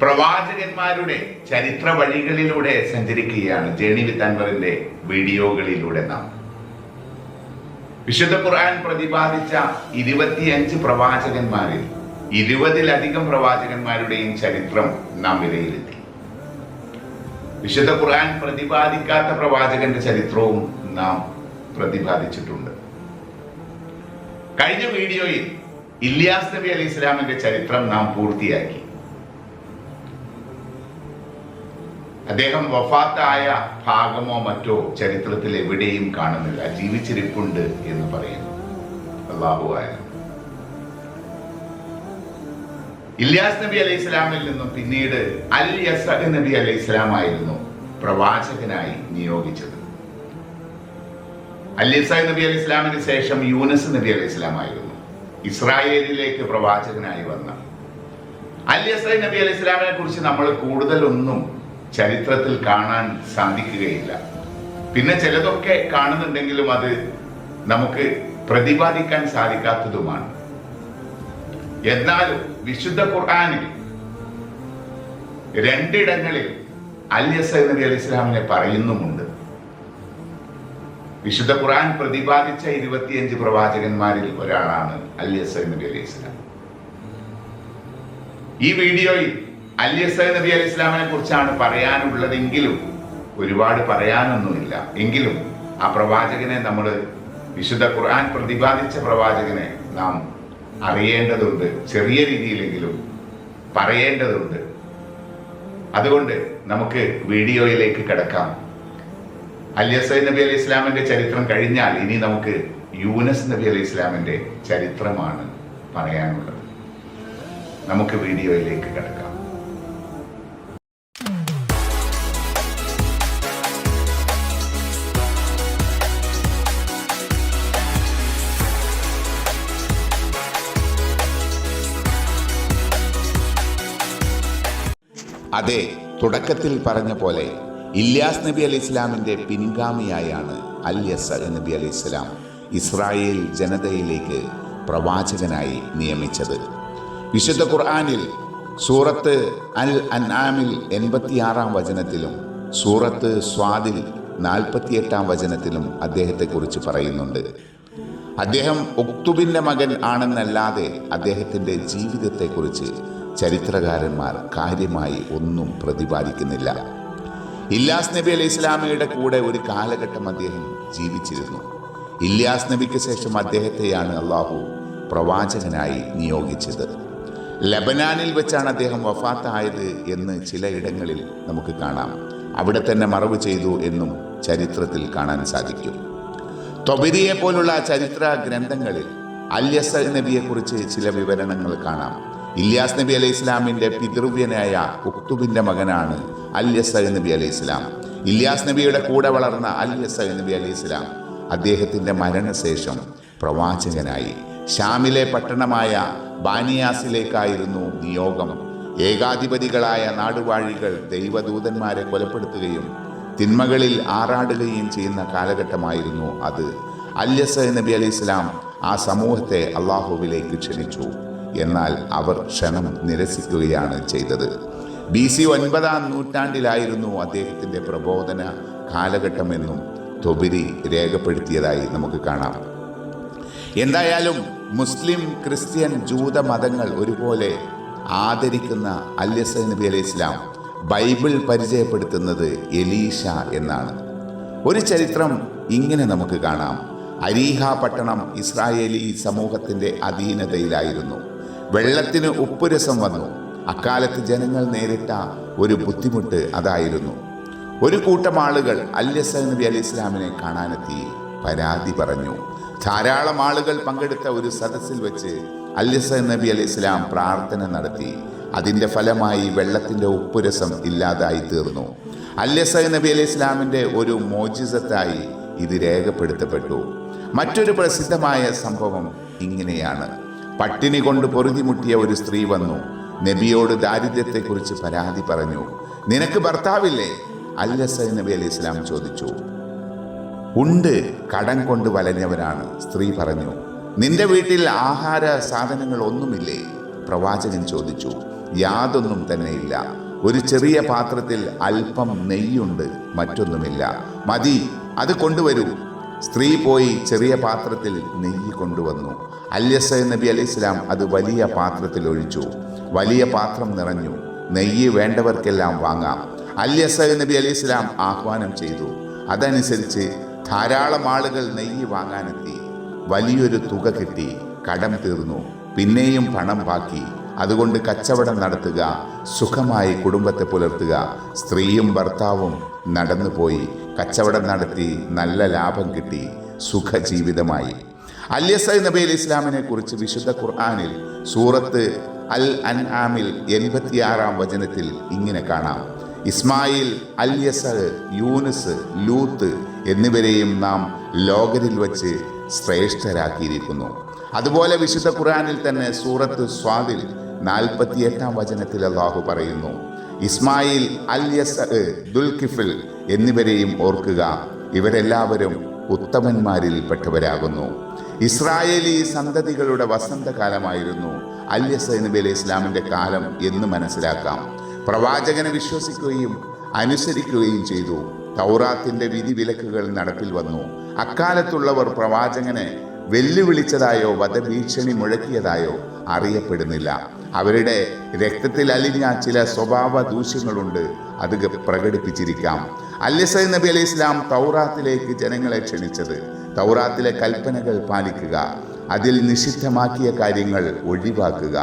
പ്രവാചകന്മാരുടെ ചരിത്ര വഴികളിലൂടെ സഞ്ചരിക്കുകയാണ് ജേണി വിത്ത് അൻവറിന്റെ വീഡിയോകളിലൂടെ നാം. വിശുദ്ധ ഖുർആൻ പ്രതിപാദിച്ച 25 പ്രവാചകന്മാരിൽ 20-ലധികം പ്രവാചകന്മാരുടെയും ചരിത്രം നാം വിലയിരുത്തി. വിശുദ്ധ ഖുർആൻ പ്രതിപാദിക്കാത്ത പ്രവാചകന്റെ ചരിത്രവും നാം പ്രതിപാദിച്ചിട്ടുണ്ട്. കഴിഞ്ഞ വീഡിയോയിൽ ഇല്യാസ് നബി അലൈഹി ഇസ്ലാമിന്റെ ചരിത്രം നാം പൂർത്തിയാക്കി. അദ്ദേഹം വഫാത്തായ ഭാഗമോ മറ്റോ ചരിത്രത്തിൽ എവിടെയും കാണുന്നില്ല. ജീവിച്ചിരിപ്പുണ്ട് എന്ന് പറയുന്നു. അല്ലാഹു അഅലം. ഇല്യാസ് നബി അലൈഹി ഇസ്ലാമിൽ നിന്നും പിന്നീട് അൽ യസഅ് നബി അലൈഹി ഇസ്ലാം ആയിരുന്നു പ്രവാചകനായി നിയോഗിച്ചത്. അൽ യസഅ് നബി അലൈഹി ഇസ്ലാമിന് ശേഷം യൂനസ് നബി അലൈഹി ഇസ്ലാം ആയിരുന്നു ഇസ്രായേലിലേക്ക് പ്രവാചകനായി വന്ന. അൽ യസഅ് നബി അലൈഹി ഇസ്ലാമിനെ കുറിച്ച് നമ്മൾ കൂടുതലൊന്നും ചരിത്രത്തിൽ കാണാൻ സാധിക്കുകയില്ല. പിന്നെ ചിലതൊക്കെ കാണുന്നുണ്ടെങ്കിലും അത് നമുക്ക് പ്രതിപാദിക്കാൻ സാധിക്കാത്തതുമാണ്. എന്നാലും വിശുദ്ധ ഖുർആനിൽ 2 ഇടങ്ങളിൽ അൽ യസഅ് നബി അലൈഹി ഇസ്ലാമിനെ പറയുന്നുമുണ്ട്. വിശുദ്ധ ഖുർആൻ പ്രതിപാദിച്ച 25 പ്രവാചകന്മാരിൽ ഒരാളാണ് അൽ യസഅ് നബി അലൈഹി ഇസ്ലാം. ഈ വീഡിയോയിൽ അൽ യസഅ് നബി അലൈഹി ഇസ്ലാമിനെ കുറിച്ചാണ് പറയാനുള്ളതെങ്കിലും ഒരുപാട് പറയാനൊന്നുമില്ല. എങ്കിലും ആ പ്രവാചകനെ നമ്മൾ വിശുദ്ധ ഖുർആൻ പ്രതിപാദിച്ച പ്രവാചകനെ നാം അറിയേണ്ടതുണ്ട്. ചെറിയ രീതിയിലെങ്കിലും പറയേണ്ടതുണ്ട്. അതുകൊണ്ട് നമുക്ക് വീഡിയോയിലേക്ക് കടക്കാം. അൽ യസഅ് നബി അലൈഹി ഇസ്ലാമിന്റെ ചരിത്രം കഴിഞ്ഞാൽ ഇനി നമുക്ക് യൂനസ് നബി അലൈഹി ഇസ്ലാമിന്റെ ചരിത്രമാണ് പറയാനുള്ളത്. നമുക്ക് വീഡിയോയിലേക്ക് കടക്കാം. അതെ, തുടക്കത്തിൽ പറഞ്ഞ പോലെ ഇല്യാസ് നബി അലൈഹി ഇസ്ലാമിന്റെ പിൻഗാമിയായാണ് അൽ യസഅ് നബി അലൈഹി ഇസ്ലാം ഇസ്രായേൽ ജനതയിലേക്ക് പ്രവാചകനായി നിയമിച്ചത്. വിശുദ്ധ ഖുർആനിൽ സൂറത്ത് അൽ അൻആമിൽ 86-ാം വചനത്തിലും സൂറത്ത് സ്വാദിൽ 48-ാം വചനത്തിലും അദ്ദേഹത്തെക്കുറിച്ച് പറയുന്നുണ്ട്. അദ്ദേഹം ഉക്തുബിന്റെ മകൻ ആണെന്നല്ലാതെ അദ്ദേഹത്തിന്റെ ജീവിതത്തെക്കുറിച്ച് ചരിത്രകാരന്മാർ കാര്യമായി ഒന്നും പ്രതിപാദിക്കുന്നില്ല. ഇല്യാസ് നബി അലൈഹി ഇസ്ലാമയുടെ കൂടെ ഒരു കാലഘട്ടം അദ്ദേഹം ജീവിച്ചിരുന്നു. ഇല്യാസ് നബിക്ക് ശേഷം അദ്ദേഹത്തെയാണ് അള്ളാഹു പ്രവാചകനായി നിയോഗിച്ചത്. ലബനാനിൽ വെച്ചാണ് അദ്ദേഹം വഫാത്തായത് എന്ന് ചിലയിടങ്ങളിൽ നമുക്ക് കാണാം. അവിടെ തന്നെ മറവ് ചെയ്തു എന്നും ചരിത്രത്തിൽ കാണാൻ സാധിക്കും. തൊബരിയെ പോലുള്ള ചരിത്ര ഗ്രന്ഥങ്ങളിൽ അൽ യസഅ് നബിയെക്കുറിച്ച് ചില വിവരണങ്ങൾ കാണാം. ഇല്യാസ് നബി അലൈഹി ഇസ്ലാമിന്റെ പിതൃവ്യനായ ഉക്തുബിന്റെ മകനാണ് അൽ യസഅ് നബി അലൈഹി ഇസ്ലാം. ഇല്യാസ് നബിയുടെ കൂടെ വളർന്ന അൽ യസഅ് നബി അലൈഹി ഇസ്ലാം അദ്ദേഹത്തിന്റെ മരണശേഷം പ്രവാചകനായി ഷാമിലെ പട്ടണമായ ബാനിയാസിലേക്കായിരുന്നു നിയോഗം. ഏകാധിപതികളായ നാടുവാഴികൾ ദൈവദൂതന്മാരെ കൊലപ്പെടുത്തുകയും തിന്മകളിൽ ആറാടുകയും ചെയ്യുന്ന കാലഘട്ടമായിരുന്നു അത്. അൽ യസഅ് നബി അലൈഹി ഇസ്ലാം ആ സമൂഹത്തെ അള്ളാഹുവിലേക്ക് ക്ഷണിച്ചു. എന്നാൽ അവർ ക്ഷണം നിരസിക്കുകയാണ് ചെയ്തത്. BC 9-ാം നൂറ്റാണ്ടിലായിരുന്നു അദ്ദേഹത്തിന്റെ പ്രബോധന കാലഘട്ടമെന്നും തൊബരി രേഖപ്പെടുത്തിയതായി നമുക്ക് കാണാം. എന്തായാലും മുസ്ലിം, ക്രിസ്ത്യൻ, ജൂത മതങ്ങൾ ഒരുപോലെ ആദരിക്കുന്ന അൽ യസഅ് നബി അലൈഹി ഇസ്ലാം ബൈബിൾ പരിചയപ്പെടുത്തുന്നത് എലീഷ എന്നാണ്. ഒരു ചരിത്രം ഇങ്ങനെ നമുക്ക് കാണാം. അരീഹ പട്ടണം ഇസ്രായേലി സമൂഹത്തിന്റെ അധീനതയിലായിരുന്നു. വെള്ളത്തിന് ഉപ്പുരസം വന്നു. അക്കാലത്ത് ജനങ്ങൾ നേരിട്ട ഒരു ബുദ്ധിമുട്ട് അതായിരുന്നു. ഒരു കൂട്ടം ആളുകൾ അൽ യസഅ് നബി അലൈഹി ഇസ്ലാമിനെ കാണാനെത്തി പരാതി പറഞ്ഞു. ധാരാളം ആളുകൾ പങ്കെടുത്ത ഒരു സദസ്സിൽ വെച്ച് അൽ യസഅ് നബി അലൈഹി ഇസ്ലാം പ്രാർത്ഥന നടത്തി. അതിൻ്റെ ഫലമായി വെള്ളത്തിൻ്റെ ഉപ്പുരസം ഇല്ലാതായി തീർന്നു. അൽ യസഅ് നബി അലൈഹി ഇസ്ലാമിൻ്റെ ഒരു മോജിസത്തായി ഇത് രേഖപ്പെടുത്തപ്പെട്ടു. മറ്റൊരു പ്രസിദ്ധമായ സംഭവം ഇങ്ങനെയാണ്. പട്ടിണി കൊണ്ട് പൊറുതിമുട്ടിയ ഒരു സ്ത്രീ വന്നു നബിയോട് ദാരിദ്ര്യത്തെക്കുറിച്ച് പരാതി പറഞ്ഞു. നിനക്ക് ഭർത്താവില്ലേ? അൽ യസഅ് നബി അലൈഹി ഇസ്ലാം ചോദിച്ചു. ഉണ്ട്, കടം കൊണ്ട് വലഞ്ഞവരാണ്. സ്ത്രീ പറഞ്ഞു. നിന്റെ വീട്ടിൽ ആഹാര സാധനങ്ങൾ ഒന്നുമില്ലേ? പ്രവാചകൻ ചോദിച്ചു. യാതൊന്നും തന്നെയില്ല. ഒരു ചെറിയ പാത്രത്തിൽ അല്പം നെയ്യുണ്ട്, മറ്റൊന്നുമില്ല. മതി, അത് കൊണ്ടുവരൂ. സ്ത്രീ പോയി ചെറിയ പാത്രത്തിൽ നെയ്യ് കൊണ്ടുവന്നു. അല്യസ നബി അലൈഹിസ്സലാം അത് വലിയ പാത്രത്തിൽ ഒഴിച്ചു. വലിയ പാത്രം നിറഞ്ഞു. നെയ്യ് വേണ്ടവർക്കെല്ലാം വാങ്ങാം. അല്യസ നബി അലൈഹിസ്സലാം ആഹ്വാനം ചെയ്തു. അതനുസരിച്ച് ധാരാളം ആളുകൾ നെയ്യ് വാങ്ങാനെത്തി. വലിയൊരു തുക കിട്ടി. കടം തീർന്നു. പിന്നെയും പണം ബാക്കി. അതുകൊണ്ട് കച്ചവടം നടത്തുക, സുഖമായി കുടുംബത്തെ പുലർത്തുക. സ്ത്രീയും ഭർത്താവും നടന്നുപോയി കച്ചവടം നടത്തി നല്ല ലാഭം കിട്ടി. സുഖജീവിതമായി. അല്യസ നബി അലൈഹി ഇസ്ലാമിനെ കുറിച്ച് വിശുദ്ധ ഖുർആനിൽ സൂറത്ത് അൽ അൻആമിൽ 86-ാം വചനത്തിൽ ഇങ്ങനെ കാണാം: ഇസ്മായിൽ, അല്യസ, യൂനുസ്, ലൂത്ത് എന്നിവരെയും നാം ലോകരിൽ വച്ച് ശ്രേഷ്ഠരാക്കിയിരിക്കുന്നു. അതുപോലെ വിശുദ്ധ ഖുർആനിൽ തന്നെ സൂറത്ത് സ്വാദിൽ 48-ാം വചനത്തിൽ അല്ലാഹു പറയുന്നു: ഇസ്മായിൽ, അല്യസ, ദുൽകിഫിൽ എന്നിവരെയും ഓർക്കുക, ഇവരെല്ലാവരും ഉത്തമന്മാരിൽ പെട്ടവരാകുന്നു. ഇസ്രായേലി സന്തതികളുടെ വസന്തകാലമായിരുന്നു അല്യസ നബി അലൈഹി ഇസ്ലാമിൻ്റെ കാലം എന്ന് മനസ്സിലാക്കാം. പ്രവാചകനെ വിശ്വസിക്കുകയും അനുസരിക്കുകയും ചെയ്തു. തൗറാത്തിൻ്റെ വിധിവിലക്കുകൾ നടപ്പിൽ വന്നു. അക്കാലത്തുള്ളവർ പ്രവാചകനെ വെല്ലുവിളിച്ചതായോ വധഭീഷണി മുഴക്കിയതായോ അറിയപ്പെടുന്നില്ല. അവരുടെ രക്തത്തിൽ അലിഞ്ഞ ചില സ്വഭാവ ദൂഷ്യങ്ങളുണ്ട്, അത് പ്രകടിപ്പിച്ചിരിക്കാം. അല്യസ നബി അലൈഹി ഇസ്ലാം തൗറാത്തിലേക്ക് ജനങ്ങളെ ക്ഷണിച്ചത് തൗറാത്തിലെ കൽപ്പനകൾ പാലിക്കുക, അതിൽ നിഷിദ്ധമാക്കിയ കാര്യങ്ങൾ ഒഴിവാക്കുക,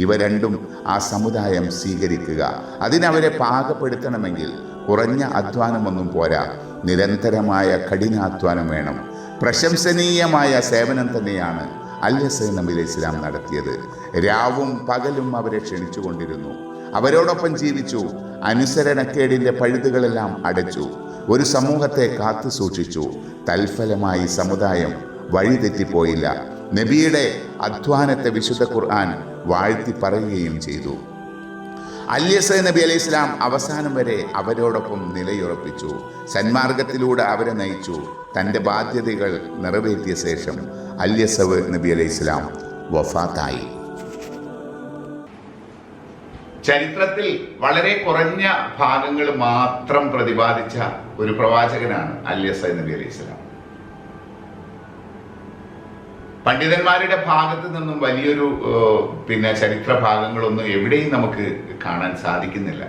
ഇവ രണ്ടും ആ സമുദായം സ്വീകരിക്കുക. അതിനവരെ പാകപ്പെടുത്തണമെങ്കിൽ കുറഞ്ഞ അധ്വാനമൊന്നും പോരാ, നിരന്തരമായ കഠിനാധ്വാനം വേണം. പ്രശംസനീയമായ സേവനം തന്നെയാണ് അല്യസ നബി അലൈഹി ഇസ്ലാം നടത്തിയത്. രാവും പകലും അവരെ ക്ഷണിച്ചുകൊണ്ടിരുന്നു. അവരോടൊപ്പം ജീവിച്ചു. അനുസരണക്കേടിൻ്റെ പഴുതുകളെല്ലാം അടച്ചു. ഒരു സമൂഹത്തെ കാത്തു സൂക്ഷിച്ചു. തൽഫലമായി സമുദായം വഴിതെറ്റിപ്പോയില്ല. നബിയുടെ അധ്വാനത്തെ വിശുദ്ധ ഖുർആൻ വാഴ്ത്തി പറയുകയും ചെയ്തു. അല്യസ നബി അലൈഹി ഇസ്ലാം അവസാനം വരെ അവരോടൊപ്പം നിലയുറപ്പിച്ചു. സന്മാർഗത്തിലൂടെ അവരെ നയിച്ചു. തൻ്റെ ബാധ്യതകൾ നിറവേറ്റിയ ശേഷം അല്യസ നബി അലൈഹി ഇസ്ലാം വഫാത്തായി. ചരിത്രത്തിൽ വളരെ കുറഞ്ഞ ഭാഗങ്ങൾ മാത്രം പ്രതിപാദിച്ച ഒരു പ്രവാചകനാണ് അല്യസ നബി അലൈഹി ഇസ്ലാം. പണ്ഡിതന്മാരുടെ ഭാഗത്ത് നിന്നും വലിയൊരു ചരിത്ര ഭാഗങ്ങളൊന്നും എവിടെയും നമുക്ക് കാണാൻ സാധിക്കുന്നില്ല.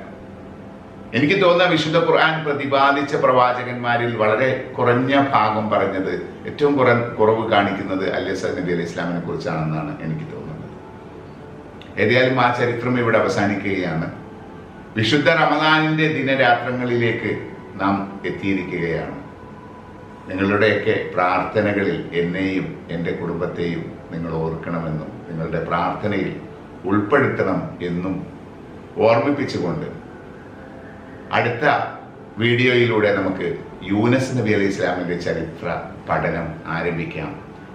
എനിക്ക് തോന്നുന്ന വിശുദ്ധ ഖുർആൻ പ്രതിപാദിച്ച പ്രവാചകന്മാരിൽ വളരെ കുറഞ്ഞ ഭാഗം പറഞ്ഞത്, ഏറ്റവും കുറവ് കാണിക്കുന്നത് അല്യസ നബി അലൈഹി ഇസ്ലാമിനെ കുറിച്ചാണെന്നാണ് എനിക്ക് തോന്നുന്നത്. ഏതായാലും ആ ചരിത്രം ഇവിടെ അവസാനിക്കുകയാണ്. വിശുദ്ധ റമദാനിൻ്റെ ദിനരാത്രങ്ങളിലേക്ക് നാം എത്തിയിരിക്കുകയാണ്. നിങ്ങളുടെയൊക്കെ പ്രാർത്ഥനകളിൽ എന്നെയും എൻ്റെ കുടുംബത്തെയും നിങ്ങൾ ഓർക്കണമെന്നും നിങ്ങളുടെ പ്രാർത്ഥനയിൽ ഉൾപ്പെടുത്തണം എന്നും ഓർമ്മിപ്പിച്ചുകൊണ്ട് അടുത്ത വീഡിയോയിലൂടെ നമുക്ക് യൂനുസ് നബി അലൈഹി ഇസ്ലാമിൻ്റെ ചരിത്ര പഠനം ആരംഭിക്കാം.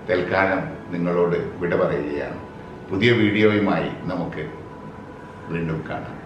തൽക്കാലം നിങ്ങളോട് വിട പറയുകയാണ്. പുതിയ വീഡിയോയുമായി നമുക്ക് വീണ്ടും കാണാം.